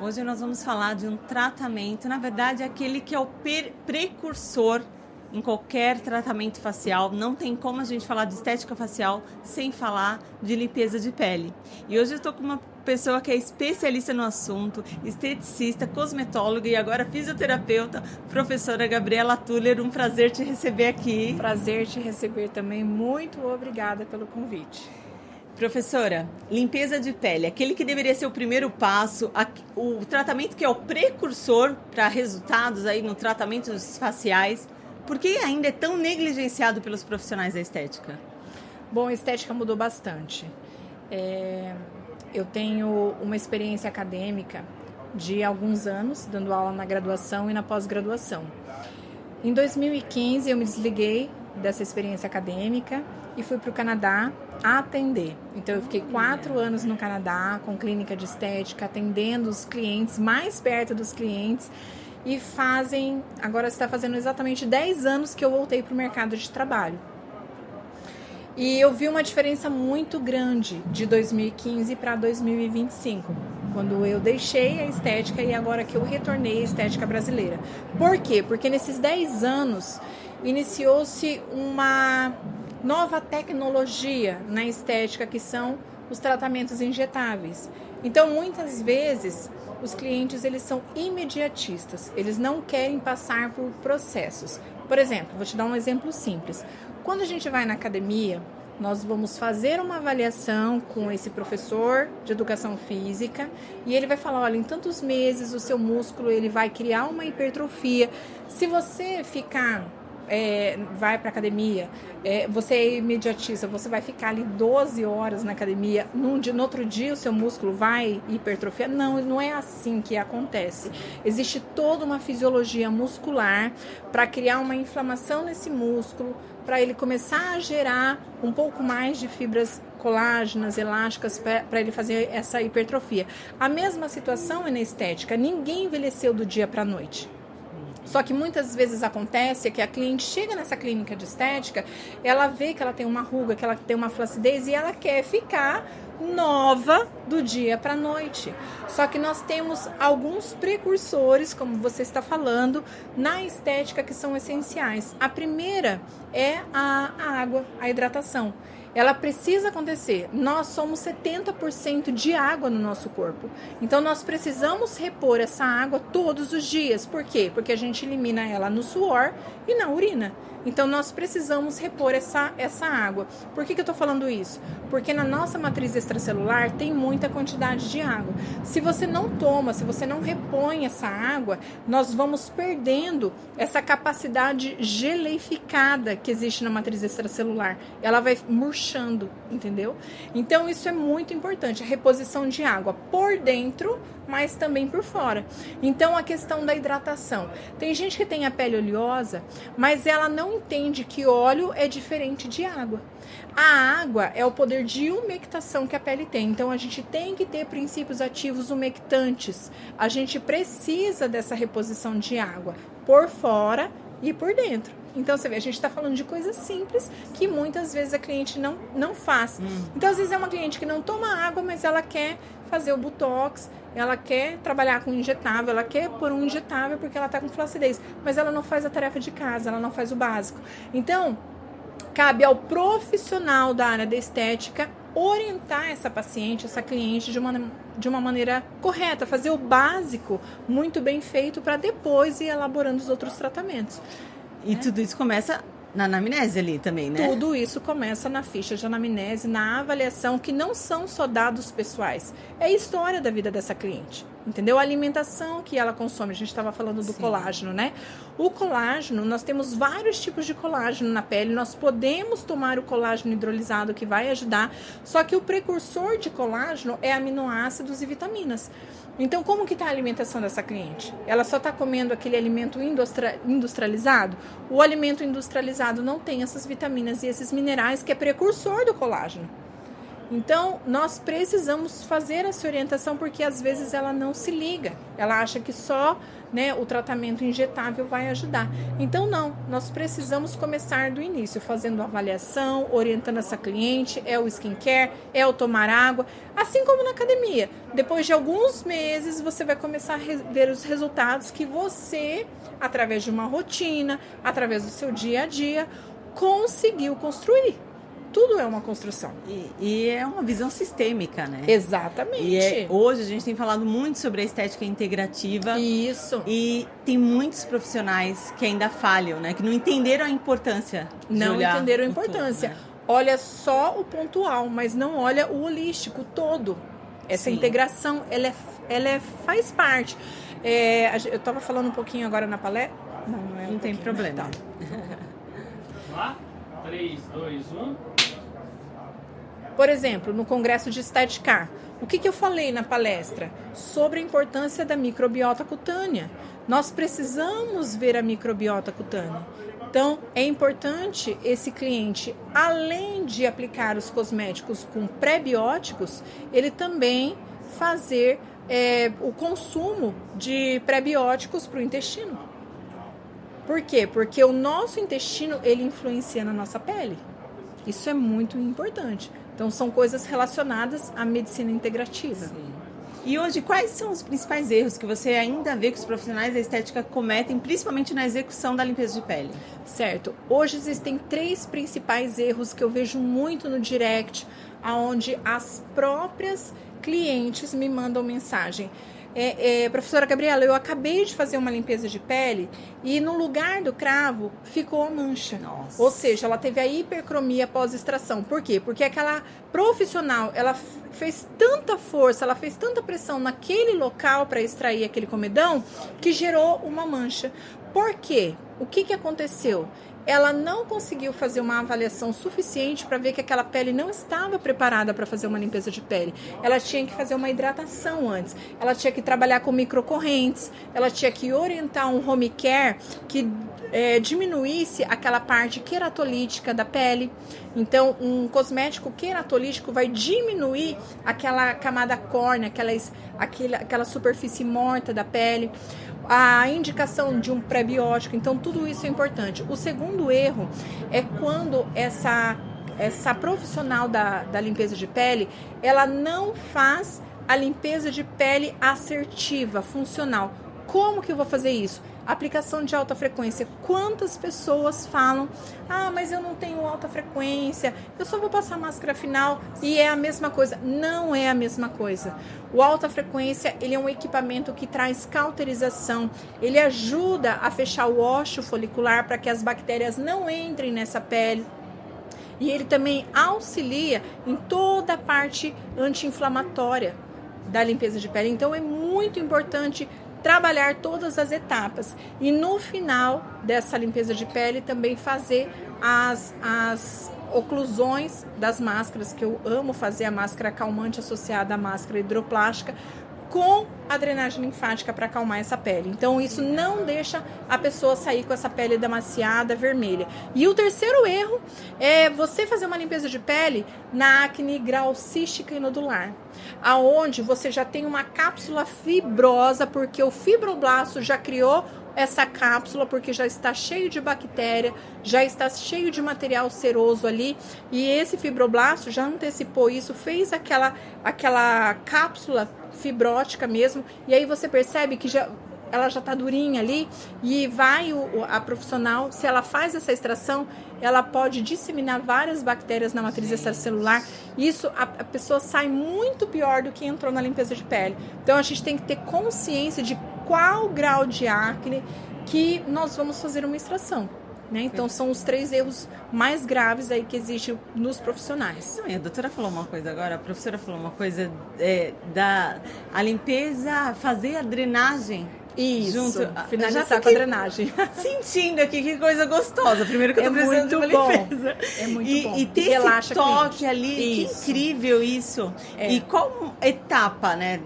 Hoje nós vamos falar de um tratamento, na verdade, aquele que é o precursor em qualquer tratamento facial. Não tem como a gente falar de estética facial sem falar de limpeza de pele. E hoje eu estou com uma pessoa que é especialista no assunto, esteticista, cosmetóloga e agora fisioterapeuta, professora Gabriela Tuller. Um prazer te receber aqui. Prazer te receber também. Muito obrigada pelo convite. Professora, limpeza de pele, aquele que deveria ser o primeiro passo, o tratamento que é o precursor para resultados aí no tratamentos faciais, por que ainda é tão negligenciado pelos profissionais da estética? Bom, a estética mudou bastante. Eu tenho uma experiência acadêmica de alguns anos, dando aula na graduação e na pós-graduação. Em 2015, eu me desliguei dessa experiência acadêmica e fui para o Canadá a atender. Então, eu fiquei 4 anos no Canadá com clínica de estética, atendendo os clientes, mais perto dos clientes. E agora está fazendo exatamente 10 anos que eu voltei para o mercado de trabalho. E eu vi uma diferença muito grande de 2015 para 2025, quando eu deixei a estética e agora que eu retornei à estética brasileira. Por quê? Porque nesses 10 anos iniciou-se uma nova tecnologia na estética, que são os tratamentos injetáveis. Então, muitas vezes, os clientes eles são imediatistas, eles não querem passar por processos. Por exemplo, vou te dar um exemplo simples. Quando a gente vai na academia, nós vamos fazer uma avaliação com esse professor de educação física e ele vai falar, olha, em tantos meses o seu músculo ele vai criar uma hipertrofia. Se você vai para academia, você é imediatista, você vai ficar ali 12 horas na academia, no outro dia o seu músculo vai hipertrofiar. Não é assim que acontece. Existe toda uma fisiologia muscular para criar uma inflamação nesse músculo, para ele começar a gerar um pouco mais de fibras colágenas, elásticas, para ele fazer essa hipertrofia. A mesma situação é na estética. Ninguém envelheceu do dia para a noite. Só que muitas vezes acontece que a cliente chega nessa clínica de estética, ela vê que ela tem uma ruga, que ela tem uma flacidez e ela quer ficar nova do dia para a noite. Só que nós temos alguns precursores, como você está falando, na estética que são essenciais. A primeira é a água, a hidratação. Ela precisa acontecer. Nós somos 70% de água no nosso corpo. Então, nós precisamos repor essa água todos os dias. Por quê? Porque a gente elimina ela no suor e na urina. Então, nós precisamos repor essa água. Por que eu estou falando isso? Porque na nossa matriz extracelular tem muita quantidade de água. Se você não toma, se você não repõe essa água, nós vamos perdendo essa capacidade geleificada que existe na matriz extracelular. Ela vai murchando, entendeu? Então, isso é muito importante, a reposição de água por dentro, mas também por fora. Então, a questão da hidratação. Tem gente que tem a pele oleosa, mas ela não entende que óleo é diferente de água. A água é o poder de umectação que a pele tem. Então, a gente tem que ter princípios ativos umectantes. A gente precisa dessa reposição de água por fora e por dentro. Então, você vê, a gente está falando de coisas simples que muitas vezes a cliente não faz. Então, às vezes é uma cliente que não toma água, mas ela quer fazer o botox, ela quer trabalhar com injetável, ela quer pôr um injetável porque ela está com flacidez, mas ela não faz a tarefa de casa, ela não faz o básico. Então, cabe ao profissional da área da estética orientar essa paciente, essa cliente de uma maneira correta, fazer o básico muito bem feito para depois ir elaborando os outros tratamentos. E tudo isso começa na anamnese ali também, né? Tudo isso começa na ficha de anamnese, na avaliação, que não são só dados pessoais. É a história da vida dessa cliente, entendeu? A alimentação que ela consome. A gente estava falando do colágeno, né? O colágeno, nós temos vários tipos de colágeno na pele. Nós podemos tomar o colágeno hidrolisado, que vai ajudar. Só que o precursor de colágeno é aminoácidos e vitaminas. Então, como que está a alimentação dessa cliente? Ela só está comendo aquele alimento industrializado? O alimento industrializado não tem essas vitaminas e esses minerais que é precursor do colágeno. Então, nós precisamos fazer essa orientação, porque às vezes ela não se liga. Ela acha que só, né, o tratamento injetável vai ajudar. Então, não. Nós precisamos começar do início, fazendo avaliação, orientando essa cliente, é o skincare, é o tomar água. Assim como na academia. Depois de alguns meses, você vai começar a ver os resultados que você, através de uma rotina, através do seu dia a dia, conseguiu construir. Tudo é uma construção. E é uma visão sistêmica, né? Exatamente. E hoje a gente tem falado muito sobre a estética integrativa. Isso. E tem muitos profissionais que ainda falham, né? Que não entenderam a importância de Não olhar entenderam a o importância. todo, né? Olha só o pontual, mas não olha o holístico todo. Essa Sim. integração, faz parte. Eu estava falando um pouquinho agora na palestra. Não tem problema. Tá. Vamos lá? 3, 2, 1. Por exemplo, no Congresso de Estética, o que eu falei na palestra? Sobre a importância da microbiota cutânea. Nós precisamos ver a microbiota cutânea. Então, é importante esse cliente, além de aplicar os cosméticos com pré-bióticos, ele também fazer o consumo de pré-bióticos para o intestino. Por quê? Porque o nosso intestino, ele influencia na nossa pele. Isso é muito importante. Então, são coisas relacionadas à medicina integrativa. Sim. E hoje, quais são os principais erros que você ainda vê que os profissionais da estética cometem, principalmente na execução da limpeza de pele? Certo. Hoje existem 3 principais erros que eu vejo muito no direct, onde as próprias clientes me mandam mensagem. Professora Gabriela, eu acabei de fazer uma limpeza de pele e no lugar do cravo ficou a mancha. Nossa. Ou seja, ela teve a hipercromia pós-extração. Por quê? Porque aquela profissional, ela fez tanta força, ela fez tanta pressão naquele local para extrair aquele comedão que gerou uma mancha. Por quê? O que aconteceu? Ela não conseguiu fazer uma avaliação suficiente para ver que aquela pele não estava preparada para fazer uma limpeza de pele. Ela tinha que fazer uma hidratação antes. Ela tinha que trabalhar com microcorrentes. Ela tinha que orientar um home care que diminuísse aquela parte queratolítica da pele. Então, um cosmético queratolítico vai diminuir aquela camada córnea, aquela superfície morta da pele. A indicação de um pré-biótico, então tudo isso é importante. O segundo erro é quando essa profissional da limpeza de pele, ela não faz a limpeza de pele assertiva, funcional. Como que eu vou fazer isso? Aplicação de alta frequência. Quantas pessoas falam, mas eu não tenho alta frequência, eu só vou passar máscara final e é a mesma coisa. Não é a mesma coisa. O alta frequência, ele é um equipamento que traz cauterização, ele ajuda a fechar o ósseo folicular para que as bactérias não entrem nessa pele. E ele também auxilia em toda a parte anti-inflamatória da limpeza de pele. Então é muito importante trabalhar todas as etapas e no final dessa limpeza de pele também fazer as oclusões das máscaras, que eu amo fazer a máscara calmante associada à máscara hidroplástica com a drenagem linfática para acalmar essa pele. Então isso não deixa a pessoa sair com essa pele damaciada, vermelha. E o terceiro erro é você fazer uma limpeza de pele na acne grau cística e nodular, aonde você já tem uma cápsula fibrosa, porque o fibroblasto já criou essa cápsula, porque já está cheio de bactéria, já está cheio de material seroso ali, e esse fibroblasto já antecipou isso, fez aquela cápsula fibrótica mesmo, e aí você percebe que ela já está durinha ali, e vai a profissional, se ela faz essa extração, ela pode disseminar várias bactérias na matriz extracelular. Isso, a pessoa sai muito pior do que entrou na limpeza de pele. Então a gente tem que ter consciência de qual grau de acne que nós vamos fazer uma extração, né? Então são os 3 erros mais graves aí que existem nos profissionais. A doutora falou uma coisa agora, a professora falou uma coisa a limpeza, fazer a drenagem. Isso, junto, finalizar com a drenagem. Sentindo aqui, que coisa gostosa. Primeiro que eu tô precisando de uma limpeza. É muito bom. E ter esse toque ali, que incrível isso. E qual etapa, né,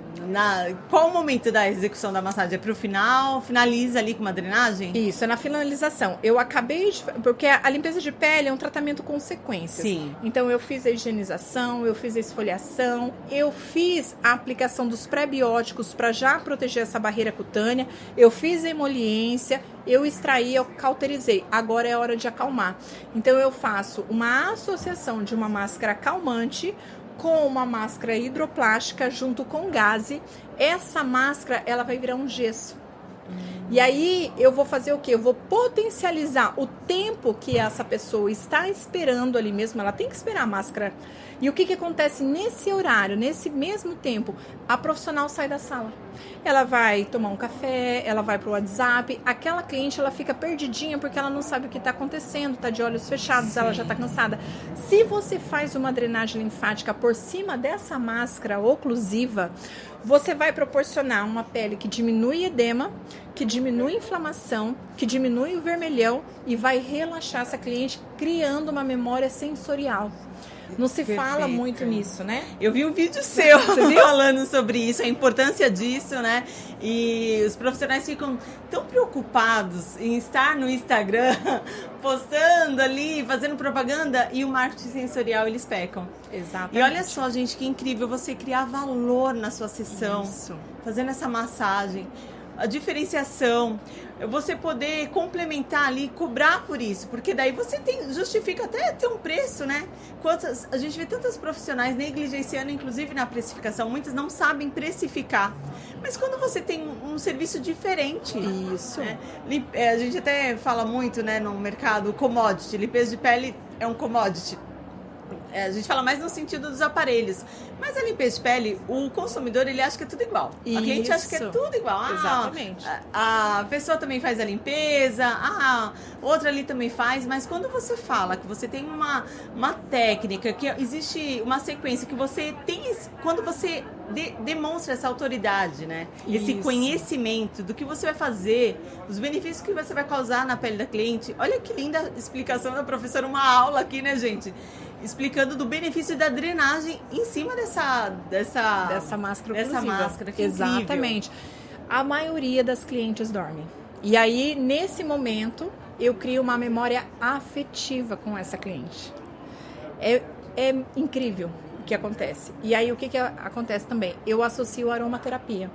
Qual o momento da execução da massagem? É pro final? Finaliza ali com uma drenagem? Isso, é na finalização. Eu acabei de... Porque a limpeza de pele é um tratamento com consequências. Sim. Então, eu fiz a higienização, eu fiz a esfoliação, eu fiz a aplicação dos pré-bióticos para já proteger essa barreira cutânea, eu fiz a emoliência, eu extraí, eu cauterizei. Agora é hora de acalmar. Então, eu faço uma associação de uma máscara calmante com uma máscara hidroplástica junto com gaze. Essa máscara, ela vai virar um gesso. E aí, eu vou fazer o quê? Eu vou potencializar o tempo que essa pessoa está esperando ali mesmo. Ela tem que esperar a máscara. E o que acontece nesse horário, nesse mesmo tempo? A profissional sai da sala. Ela vai tomar um café, ela vai pro WhatsApp. Aquela cliente, ela fica perdidinha porque ela não sabe o que está acontecendo, tá de olhos fechados, sim, ela já tá cansada. Se você faz uma drenagem linfática por cima dessa máscara oclusiva, você vai proporcionar uma pele que diminui edema, que diminui inflamação, que diminui o vermelhão e vai relaxar essa cliente, criando uma memória sensorial. Não se fala muito nisso, né? Eu vi um vídeo seu falando sobre isso, a importância disso, né? E os profissionais ficam tão preocupados em estar no Instagram, postando ali, fazendo propaganda, e o marketing sensorial eles pecam. Exatamente. E olha só, gente, que incrível você criar valor na sua sessão, isso, fazendo essa massagem. A diferenciação, você poder complementar ali, cobrar por isso, porque daí você justifica até ter um preço, né? A gente vê tantos profissionais negligenciando, inclusive na precificação, muitos não sabem precificar, mas quando você tem um serviço diferente, isso, né? A gente até fala muito, né, no mercado, commodity, limpeza de pele é um commodity. A gente fala mais no sentido dos aparelhos. Mas a limpeza de pele, o consumidor, ele acha que é tudo igual. Isso. A cliente acha que é tudo igual. Exatamente. A pessoa também faz a limpeza, outra ali também faz. Mas quando você fala que você tem uma técnica, que existe uma sequência, que você tem... Quando você demonstra essa autoridade, né? Esse conhecimento do que você vai fazer, os benefícios que você vai causar na pele da cliente. Olha que linda explicação da professora, uma aula aqui, né, gente? Explicando do benefício da drenagem em cima dessa máscara oclusiva. Dessa máscara, que exatamente. Incrível. A maioria das clientes dormem. E aí, nesse momento, eu crio uma memória afetiva com essa cliente. É incrível o que acontece. E aí, o que acontece também? Eu associo a aromaterapia.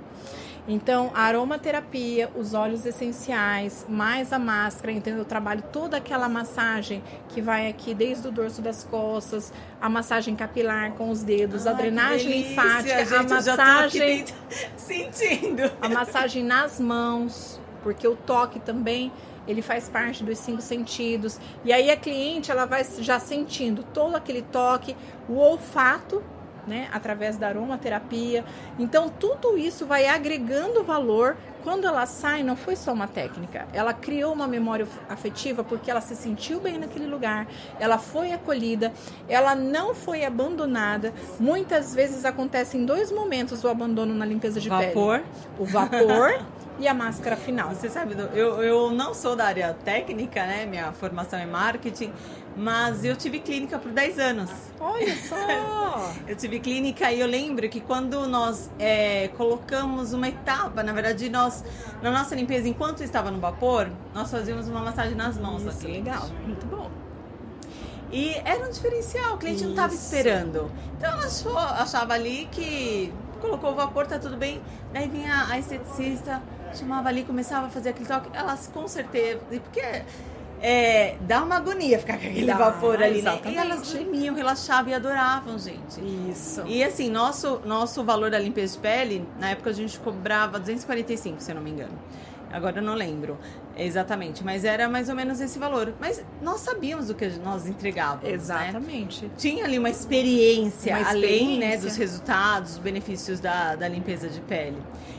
Então, a aromaterapia, os óleos essenciais, mais a máscara, então eu trabalho toda aquela massagem que vai aqui desde o dorso das costas, a massagem capilar com os dedos, a drenagem linfática, a massagem... sentindo. A massagem nas mãos, porque o toque também, ele faz parte dos 5 sentidos. E aí a cliente, ela vai já sentindo todo aquele toque, o olfato, né, através da aromaterapia. Então, tudo isso vai agregando valor. Quando ela sai, não foi só uma técnica. Ela criou uma memória afetiva porque ela se sentiu bem naquele lugar. Ela foi acolhida. Ela não foi abandonada. Muitas vezes acontece em 2 momentos o abandono na limpeza de pele. O vapor e a máscara final. Você sabe, eu não sou da área técnica, né? Minha formação é marketing, mas eu tive clínica por 10 anos. Olha só! Eu tive clínica e eu lembro que quando nós colocamos uma etapa, na verdade, na nossa limpeza, enquanto estava no vapor, nós fazíamos uma massagem nas mãos. Isso, legal, muito bom. E era um diferencial, o cliente não estava esperando. Então ela achava ali que colocou o vapor, tá tudo bem. Daí vinha a esteticista, chamava ali, começava a fazer aquele toque. Elas com certeza, porque dá uma agonia ficar com aquele vapor ali, né? E elas dormiam, relaxavam e adoravam, gente. Isso. E assim, nosso valor da limpeza de pele, na época a gente cobrava 245, se eu não me engano. Agora eu não lembro exatamente, mas era mais ou menos esse valor. Mas nós sabíamos o que nós entregávamos, exatamente. Né? Tinha ali uma experiência, além, né, dos resultados, dos benefícios da limpeza de pele.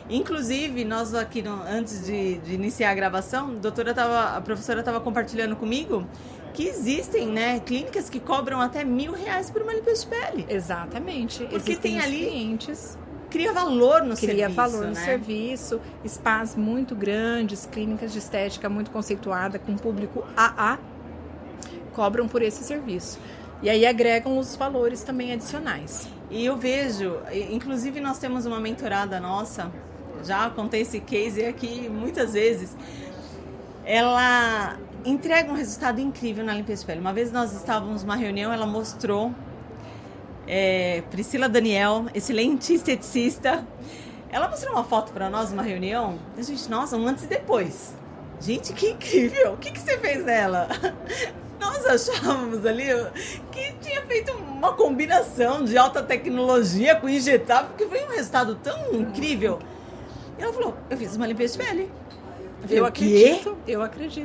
Inclusive, nós aqui, antes de iniciar a gravação, a professora estava compartilhando comigo que existem, né, clínicas que cobram até R$1.000 por uma limpeza de pele. Exatamente. Porque tem ali... clientes... Cria valor no serviço, Cria valor no né? serviço, spas muito grandes, clínicas de estética muito conceituada, com público AA, cobram por esse serviço. E aí agregam os valores também adicionais. E eu vejo, inclusive nós temos uma mentorada nossa, já contei esse case aqui muitas vezes, ela entrega um resultado incrível na limpeza de pele. Uma vez nós estávamos numa reunião, ela mostrou, Priscila Daniel, excelente esteticista, ela mostrou uma foto para nós numa reunião, a gente, nossa, um antes e depois. Gente, que incrível! O que você fez nela? Nós achávamos ali que tinha feito uma combinação de alta tecnologia com injetável, porque foi um resultado tão incrível. E ela falou, eu fiz uma limpeza de pele. Eu acredito.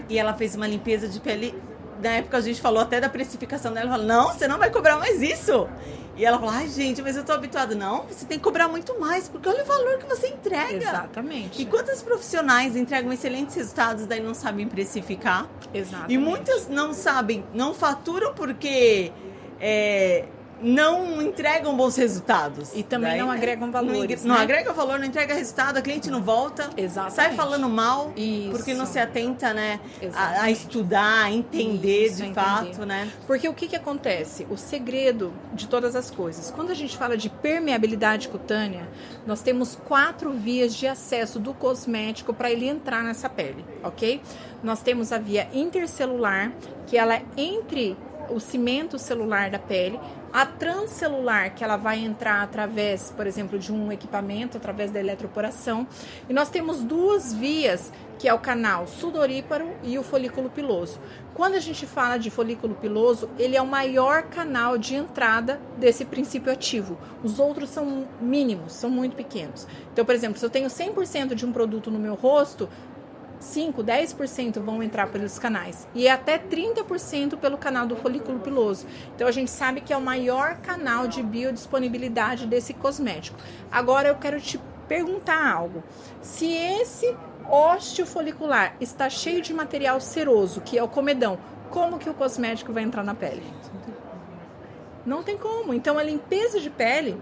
E ela fez uma limpeza de pele, na época a gente falou até da precificação dela, ela falou, não, você não vai cobrar mais isso. E ela falou, ai gente, mas eu tô habituada. Não, você tem que cobrar muito mais, porque olha o valor que você entrega. Exatamente. E quantos profissionais entregam excelentes resultados, daí não sabem precificar? Exatamente. E muitas não sabem, não faturam porque não entregam bons resultados. E também daí, não agregam valores. Não agrega valor, não entrega resultado, a cliente não volta. Exatamente. Sai falando mal, Isso. porque não se atenta, né, a Exatamente. estudar, a entender Isso, de entender. fato, né? Porque o que acontece? O segredo de todas as coisas. Quando a gente fala de permeabilidade cutânea, nós temos 4 vias de acesso do cosmético para ele entrar nessa pele, ok? Nós temos a via intercelular, que ela é entre o cimento celular da pele, a transcelular, que ela vai entrar através, por exemplo, de um equipamento, através da eletroporação. E nós temos 2 vias, que é o canal sudoríparo e o folículo piloso. Quando a gente fala de folículo piloso, ele é o maior canal de entrada desse princípio ativo. Os outros são mínimos, são muito pequenos. Então, por exemplo, se eu tenho 100% de um produto no meu rosto, 5, 10% vão entrar pelos canais e até 30% pelo canal do folículo piloso. Então a gente sabe que é o maior canal de biodisponibilidade desse cosmético. Agora eu quero te perguntar algo. Se esse ósteo folicular está cheio de material ceroso, que é o comedão, como que o cosmético vai entrar na pele? Não tem como. Então a limpeza de pele,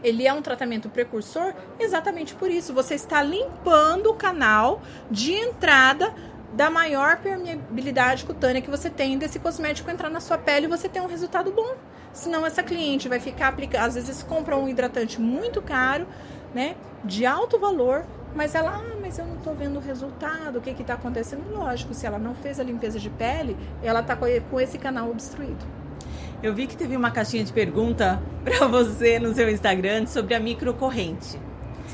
ele é um tratamento precursor exatamente por isso. Você está limpando o canal de entrada da maior permeabilidade cutânea que você tem desse cosmético entrar na sua pele e você ter um resultado bom. Senão essa cliente vai ficar aplicando, às vezes compra um hidratante muito caro, né, de alto valor, mas ela, mas eu não estou vendo o resultado, o que está acontecendo? Lógico, se ela não fez a limpeza de pele, ela está com esse canal obstruído. Eu vi que teve uma caixinha de pergunta para você no seu Instagram sobre a microcorrente.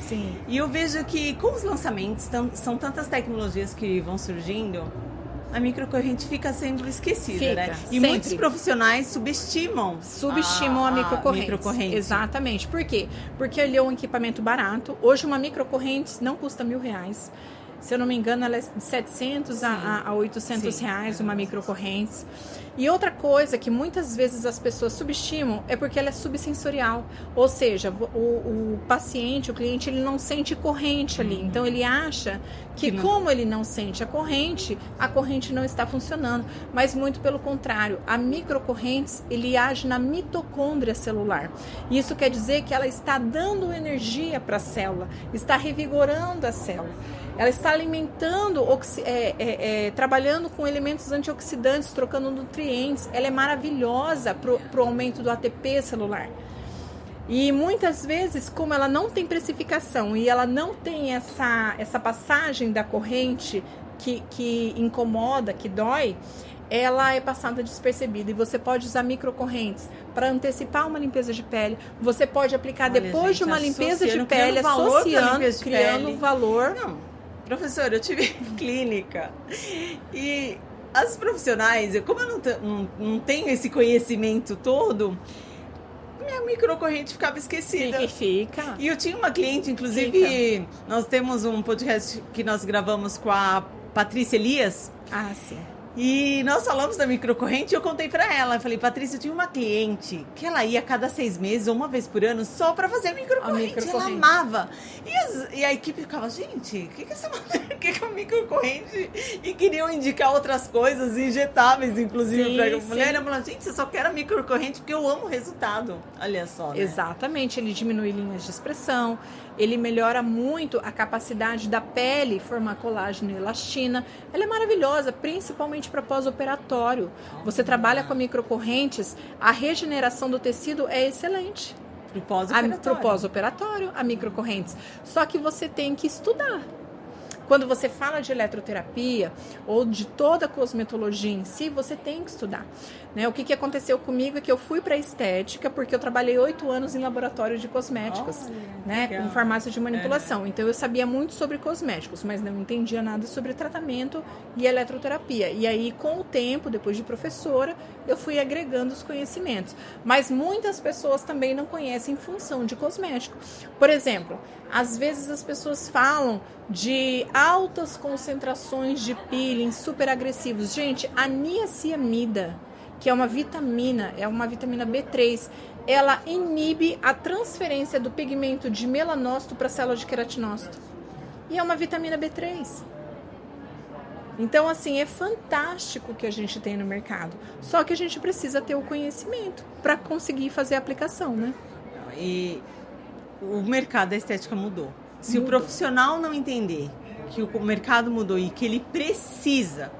Sim. E eu vejo que com os lançamentos, são tantas tecnologias que vão surgindo, a microcorrente fica sendo esquecida, né? E sempre. muitos profissionais subestimam a microcorrente. Exatamente. Por quê? Porque ele é um equipamento barato. Hoje uma microcorrente não custa R$1.000. Se eu não me engano, ela é de 700 a 800 reais, uma microcorrente. E outra coisa que muitas vezes as pessoas subestimam é porque ela é subsensorial. Ou seja, o paciente, o cliente, ele não sente corrente ali. Então, ele acha que como ele não sente a corrente não está funcionando. Mas muito pelo contrário, a microcorrente, ele age na mitocôndria celular. Isso quer dizer que ela está dando energia para a célula, está revigorando a célula. Ela está alimentando, trabalhando com elementos antioxidantes, trocando nutrientes. Ela é maravilhosa para o aumento do ATP celular. E muitas vezes, como ela não tem precificação e ela não tem essa passagem da corrente que incomoda, que dói, ela é passada despercebida. E você pode usar microcorrentes para antecipar uma limpeza de pele. Você pode aplicar depois de uma limpeza de pele, associando, criando valor. Não. Professor, eu tive clínica e as profissionais, como eu não tenho esse conhecimento todo, minha microcorrente ficava esquecida. Fica. E eu tinha uma cliente, inclusive, nós temos um podcast que nós gravamos com a Patrícia Elias. Ah, sim. E nós falamos da microcorrente e eu contei pra ela. Eu falei, Patrícia, eu tinha uma cliente que ela ia a cada 6 meses ou uma vez por ano só pra fazer a microcorrente. Ela amava. E a equipe ficava, gente, o que essa mulher quer com a microcorrente? E queriam indicar outras coisas, injetáveis, inclusive, pra mulher. Ela falou, gente, eu só quero a microcorrente porque eu amo o resultado. Olha só, né? Exatamente, ele diminui linhas de expressão, ele melhora muito a capacidade da pele formar colágeno e elastina. Ela é maravilhosa, principalmente para pós-operatório. Você trabalha com microcorrentes, a regeneração do tecido é excelente. Pro pós-operatório, a microcorrentes. Só que você tem que estudar. Quando você fala de eletroterapia ou de toda a cosmetologia em si, você tem que estudar. Né? O que aconteceu comigo é que eu fui para estética porque eu trabalhei 8 anos em laboratório de cosméticos, né? Com farmácia de manipulação. Então eu sabia muito sobre cosméticos, mas não entendia nada sobre tratamento e eletroterapia. E aí, com o tempo, depois de professora, eu fui agregando os conhecimentos. Mas muitas pessoas também não conhecem função de cosmético. Por exemplo, às vezes as pessoas falam de altas concentrações de peeling super agressivos. Gente, a niacinamida, que é uma vitamina B3, ela inibe a transferência do pigmento de melanócito para a célula de queratinócito. E é uma vitamina B3. Então, assim, é fantástico o que a gente tem no mercado. Só que a gente precisa ter o conhecimento para conseguir fazer a aplicação, né? E o mercado da estética mudou. Se o profissional não entender que o mercado mudou e que ele precisa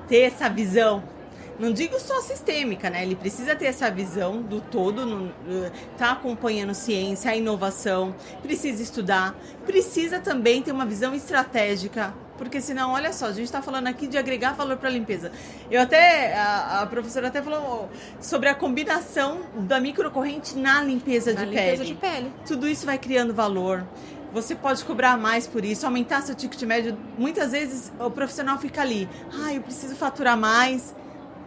ter essa visão, não digo só sistêmica, né? Ele precisa ter essa visão do todo, tá acompanhando ciência, a inovação, precisa estudar, precisa também ter uma visão estratégica, porque senão, olha só, a gente está falando aqui de agregar valor para a limpeza. A professora até falou sobre a combinação da microcorrente na limpeza de pele. Tudo isso vai criando valor. Você pode cobrar mais por isso, aumentar seu ticket médio. Muitas vezes o profissional fica ali, eu preciso faturar mais.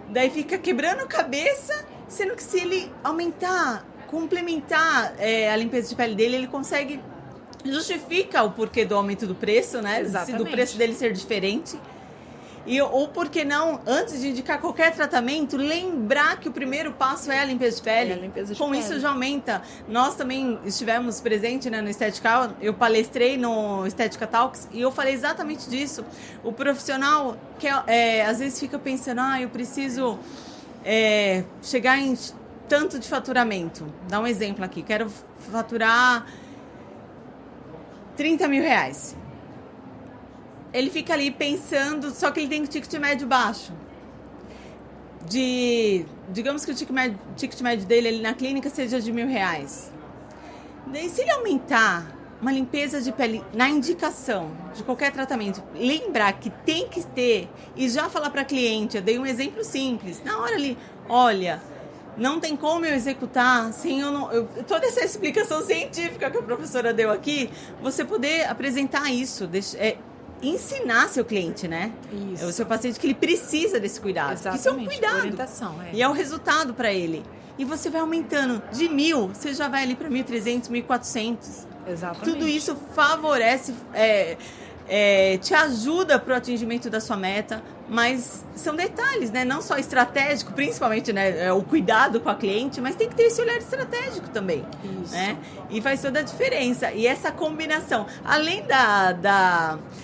Daí fica quebrando cabeça, sendo que se ele aumentar, complementar a limpeza de pele dele, ele consegue, justifica o porquê do aumento do preço, né? Exatamente. Do preço dele ser diferente. Ou por que não, antes de indicar qualquer tratamento, lembrar que o primeiro passo é a limpeza de pele. Com isso já aumenta. Nós também estivemos presentes, né, no Estética. Eu palestrei no Estética Talks e eu falei exatamente disso. O profissional que às vezes fica pensando, eu preciso chegar em tanto de faturamento. Dá um exemplo aqui. Quero faturar R$30 mil. Ele fica ali pensando, só que ele tem um ticket médio baixo. Digamos que o ticket médio dele ali na clínica seja de R$1.000. Daí, se ele aumentar uma limpeza de pele na indicação de qualquer tratamento, lembrar que tem que ter e já falar para a cliente, eu dei um exemplo simples, na hora ali, olha, não tem como eu executar sem toda essa explicação científica que a professora deu aqui, você poder apresentar isso, ensinar seu cliente, né? Isso. É o seu paciente que ele precisa desse cuidado. Exatamente. Isso é um cuidado. Orientação, E é o resultado para ele. E você vai aumentando de 1.000, você já vai ali para 1.300, 1.400. Exatamente. Tudo isso favorece, te ajuda para o atingimento da sua meta, mas são detalhes, né? Não só estratégico, principalmente, né, o cuidado com a cliente, mas tem que ter esse olhar estratégico também. Isso. Né? E faz toda a diferença. E essa combinação, além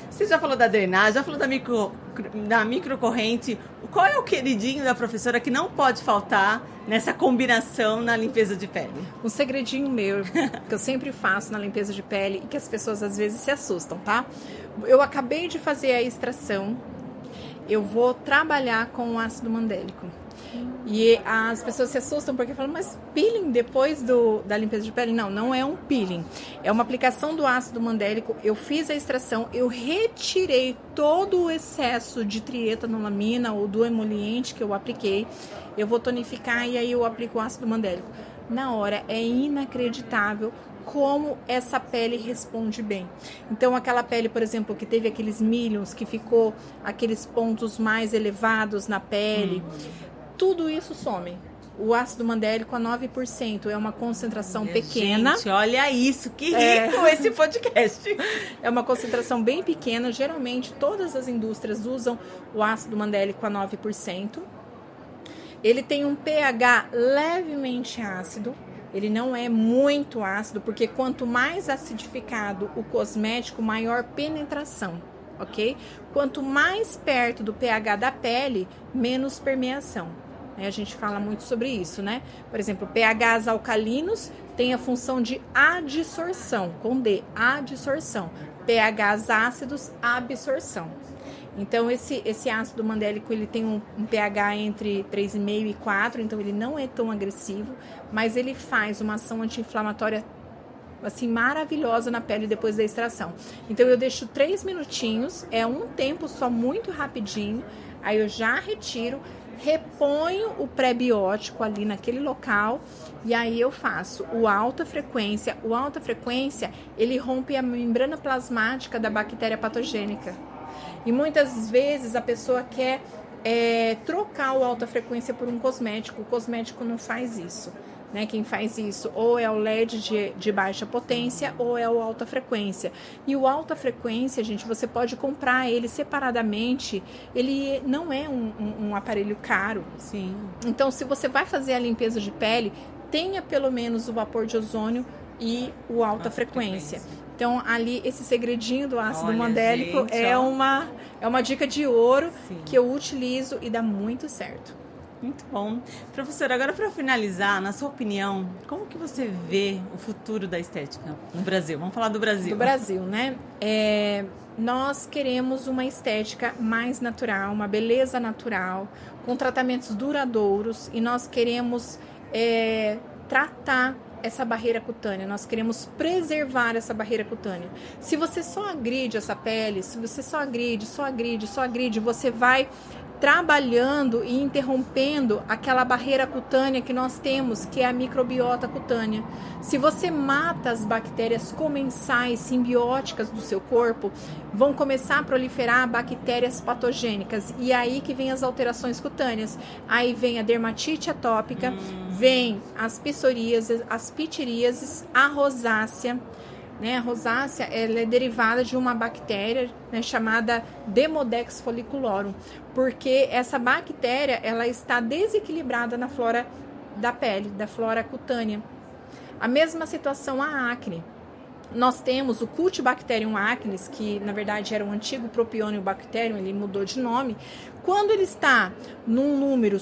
você já falou da drenagem, já falou da microcorrente. Qual é o queridinho da professora que não pode faltar nessa combinação na limpeza de pele? Um segredinho meu, que eu sempre faço na limpeza de pele e que as pessoas às vezes se assustam, tá? Eu acabei de fazer a extração, eu vou trabalhar com o ácido mandélico. E as pessoas se assustam porque falam, mas peeling depois da limpeza de pele? Não é um peeling. É uma aplicação do ácido mandélico. Eu fiz a extração, eu retirei todo o excesso de trietanolamina ou do emoliente que eu apliquei. Eu vou tonificar e aí eu aplico o ácido mandélico. Na hora, é inacreditável como essa pele responde bem. Então, aquela pele, por exemplo, que teve aqueles milhos, que ficou aqueles pontos mais elevados na pele, tudo isso some. O ácido mandélico a 9%, é uma concentração pequena. Gente, olha isso, que rico esse podcast. É uma concentração bem pequena, geralmente todas as indústrias usam o ácido mandélico a 9%. Ele tem um pH levemente ácido, ele não é muito ácido, porque quanto mais acidificado o cosmético, maior penetração, ok? Quanto mais perto do pH da pele, menos permeação. A gente fala muito sobre isso, né? Por exemplo, pHs alcalinos têm a função de adsorção, com D, adsorção. pHs ácidos, absorção. Então, esse ácido mandélico, ele tem um pH entre 3,5 e 4, então ele não é tão agressivo, mas ele faz uma ação anti-inflamatória assim, maravilhosa na pele depois da extração. Então, eu deixo 3 minutinhos, é um tempo só muito rapidinho, aí eu já retiro, reponho o pré-biótico ali naquele local e aí eu faço o alta frequência. O alta frequência, ele rompe a membrana plasmática da bactéria patogênica. E muitas vezes a pessoa quer trocar o alta frequência por um cosmético. O cosmético não faz isso. Né? Quem faz isso ou é o LED de baixa potência ou é o alta frequência. E o alta frequência, gente, você pode comprar ele separadamente. Ele não é um aparelho caro. Sim. Então, se você vai fazer a limpeza de pele, tenha pelo menos o vapor de ozônio e o alta frequência. Então, ali, esse segredinho do ácido mandélico é uma dica de ouro. Sim. Que eu utilizo e dá muito certo. Muito bom. Professora, agora para finalizar, na sua opinião, como que você vê o futuro da estética no Brasil? Vamos falar do Brasil. Do Brasil, né? Nós queremos uma estética mais natural, uma beleza natural, com tratamentos duradouros, e nós queremos tratar essa barreira cutânea, nós queremos preservar essa barreira cutânea. Se você só agride essa pele, se você só agride, você vai trabalhando e interrompendo aquela barreira cutânea que nós temos, que é a microbiota cutânea. Se você mata as bactérias comensais simbióticas do seu corpo, vão começar a proliferar bactérias patogênicas, e aí que vem as alterações cutâneas. Aí vem a dermatite atópica, vem as psoríases, as pitiríases, a rosácea. Né? A rosácea, ela é derivada de uma bactéria, né, chamada Demodex folliculorum, porque essa bactéria, ela está desequilibrada na flora da pele, da flora cutânea. A mesma situação a acne. Nós temos o Cultibacterium acnes, que na verdade era o antigo Propionibacterium, ele mudou de nome. Quando ele está num número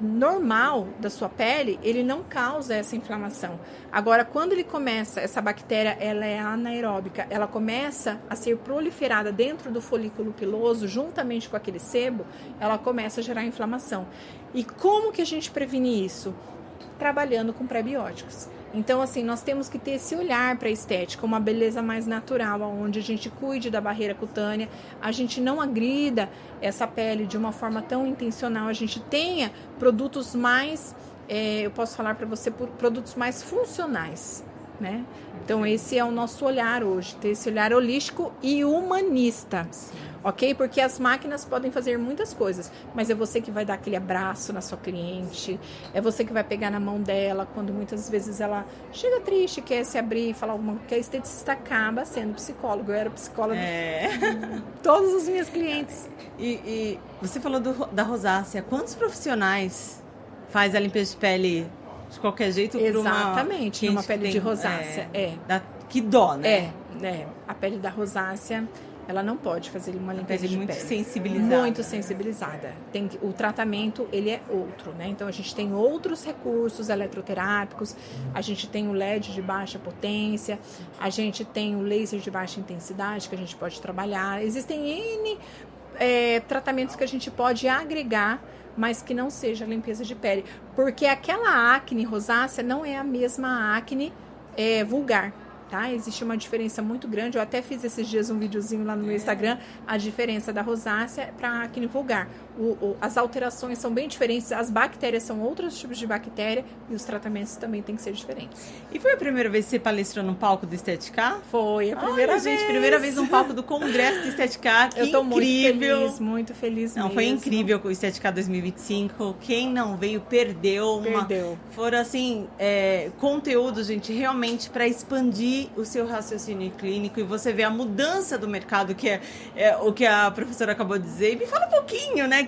normal da sua pele, ele não causa essa inflamação. Agora, quando ele começa, essa bactéria, ela é anaeróbica, ela começa a ser proliferada dentro do folículo piloso, juntamente com aquele sebo, ela começa a gerar inflamação. E como que a gente previne isso? Trabalhando com pré-bióticos. Então, assim, nós temos que ter esse olhar para a estética, uma beleza mais natural, onde a gente cuide da barreira cutânea, a gente não agrida essa pele de uma forma tão intencional, a gente tenha produtos mais, eu posso falar para você, produtos mais funcionais, né? Então, esse é o nosso olhar hoje, ter esse olhar holístico e humanista. Ok? Porque as máquinas podem fazer muitas coisas, mas é você que vai dar aquele abraço na sua cliente, é você que vai pegar na mão dela, quando muitas vezes ela chega triste, quer se abrir e falar alguma coisa, que a esteticista acaba sendo psicólogo. Eu era psicóloga de todas as minhas clientes. E você falou da rosácea. Quantos profissionais faz a limpeza de pele de qualquer jeito? Exatamente, numa pele de rosácea. Que dó, né? A pele da rosácea, ela não pode fazer uma limpeza de muito pele. Sensibilizada. Muito sensibilizada. O tratamento, ele é outro, né? Então, a gente tem outros recursos eletroterápicos, a gente tem o LED de baixa potência, a gente tem o laser de baixa intensidade que a gente pode trabalhar. Existem N tratamentos que a gente pode agregar, mas que não seja limpeza de pele. Porque aquela acne rosácea não é a mesma acne vulgar. Tá? Existe uma diferença muito grande. Eu até fiz esses dias um videozinho lá no meu Instagram, a diferença da rosácea para a acne vulgar. As alterações são bem diferentes, as bactérias são outros tipos de bactéria e os tratamentos também têm que ser diferentes. E foi a primeira vez que você palestrou no palco do Estetica? Foi a primeira vez. Gente, primeira vez no palco do Congresso do Estetica. Que eu tô incrível. Muito feliz mesmo. Foi incrível o Estetica 2025. Quem não veio, perdeu. Foram, assim, conteúdos, gente, realmente para expandir o seu raciocínio clínico, e você vê a mudança do mercado, que é o que a professora acabou de dizer. E me fala um pouquinho, né,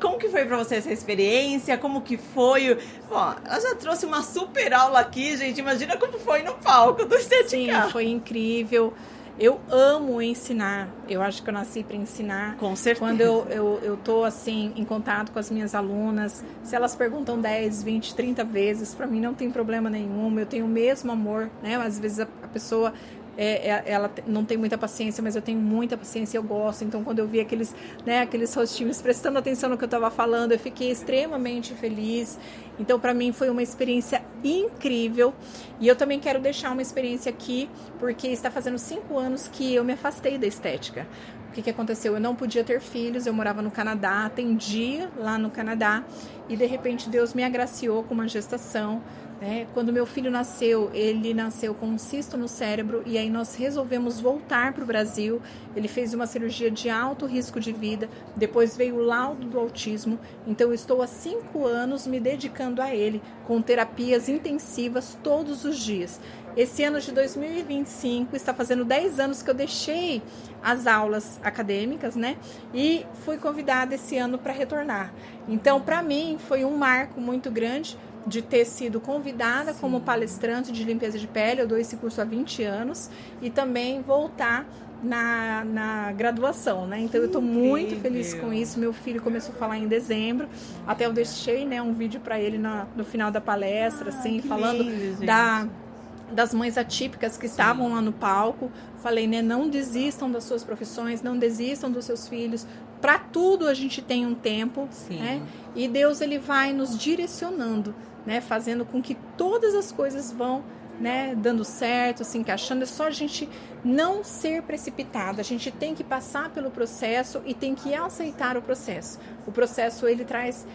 como que foi para você essa experiência, como que foi. Bom, ela já trouxe uma super aula aqui, gente, imagina como foi no palco do Estetica. Sim, foi incrível. Eu amo ensinar, eu acho que eu nasci para ensinar. Com certeza. Quando eu tô assim, em contato com as minhas alunas, se elas perguntam 10, 20, 30 vezes, para mim não tem problema nenhum, eu tenho o mesmo amor, né? Às vezes a pessoa ela não tem muita paciência, mas eu tenho muita paciência e eu gosto. Então, quando eu vi aqueles rostinhos prestando atenção no que eu estava falando, eu fiquei extremamente feliz. Então, para mim, foi uma experiência incrível. E eu também quero deixar uma experiência aqui, porque está fazendo 5 anos que eu me afastei da estética. O que aconteceu? Eu não podia ter filhos, eu morava no Canadá, atendia lá no Canadá, e de repente Deus me agraciou com uma gestação. Quando meu filho nasceu, ele nasceu com um cisto no cérebro, e aí nós resolvemos voltar para o Brasil. Ele fez uma cirurgia de alto risco de vida, depois veio o laudo do autismo, então eu estou há 5 anos me dedicando a ele, com terapias intensivas todos os dias. Esse ano de 2025 está fazendo 10 anos que eu deixei as aulas acadêmicas, e fui convidada esse ano para retornar. Então, para mim, foi um marco muito grande de ter sido convidada como palestrante de limpeza de pele. Eu dou esse curso há 20 anos, e também voltar na graduação, Então eu estou muito feliz com isso. Meu filho começou a falar em dezembro, até eu deixei um vídeo para ele no final da palestra, falando lindo, das mães atípicas que estavam lá no palco. Falei, não desistam das suas profissões, não desistam dos seus filhos. Para tudo a gente tem um tempo, e Deus ele vai nos direcionando, fazendo com que todas as coisas vão dando certo, se encaixando. É só a gente não ser precipitada. A gente tem que passar pelo processo e tem que aceitar o processo. O processo ele traz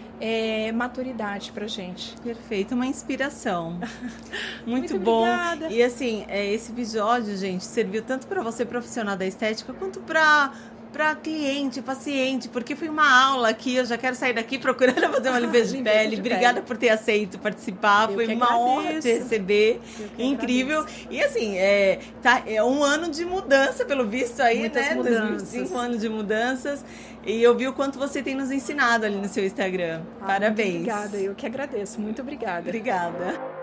maturidade pra gente. Perfeito, uma inspiração. Muito bom. Obrigada. E assim, esse episódio, gente, serviu tanto para você profissional da estética quanto para cliente, paciente, porque foi uma aula aqui. Eu já quero sair daqui procurando fazer uma limpeza de pele. Obrigada por ter aceito participar. Foi uma honra te receber. Incrível. Agradeço. E assim, é um ano de mudança, pelo visto aí, muitas mudanças. 5 anos de mudanças. E eu vi o quanto você tem nos ensinado ali no seu Instagram. Parabéns. Muito obrigada, eu que agradeço. Muito obrigada. Obrigada.